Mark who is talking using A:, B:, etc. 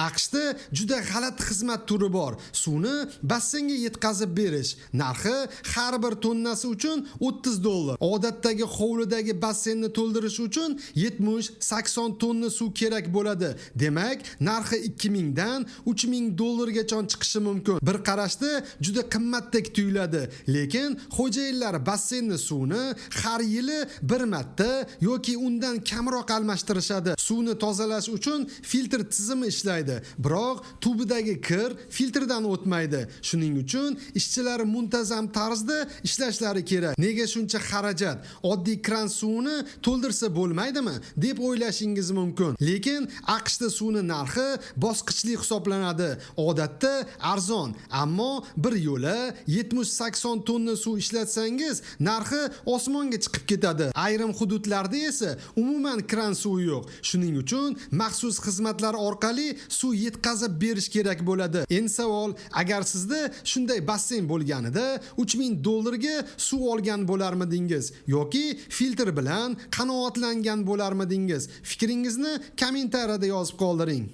A: AQShda juda g'alati xizmat turi bor. Suvni basseynga yetkazib berish. Narxi har bir tonnasi uchun $30. Odatdagi hovlidagi basseynni to'ldirish uchun 70-80 tonna suv kerak bo'ladi. Demak, narxi $2000 dan $3000 gacha chiqishi mumkin. Bir qarashda juda qimmatdek tuyuladi, lekin xo'jayinlar basseynni suvni har yili bir marta yoki undan kamroq almashtirishadi. Suvni tozalash uchun filtr tizimi ishlaydi, biroq tubidagi kir filtrdan o'tmaydi. Shuning uchun ishchilar muntazam tarzda ishlashlari kerak. Nega shuncha xarajat? Oddiy kran suvni to'ldirsa bo'lmaydimi deb o'ylashingiz mumkin. Lekin AQShda suvning narxi bosqichli hisoblanadi. Odatda arzon, ammo bir yo'la 70-80 tonna suv ishlatsangiz, narxi osmonga chiqib ketadi. Ayrim hududlarda esa umuman kran suvi yo'q. Shuning uchun maxsus xizmatlar orqali suv yetkazib berish kerak bo'ladi. Endi savol, agar sizda shunday basseyn bo'lganida $3000 ga suv olgan bo'larmidingiz yoki filtr bilan qanoatlangan bo'larmidingiz? Fikringizni kommentariyada yozib qoldiring.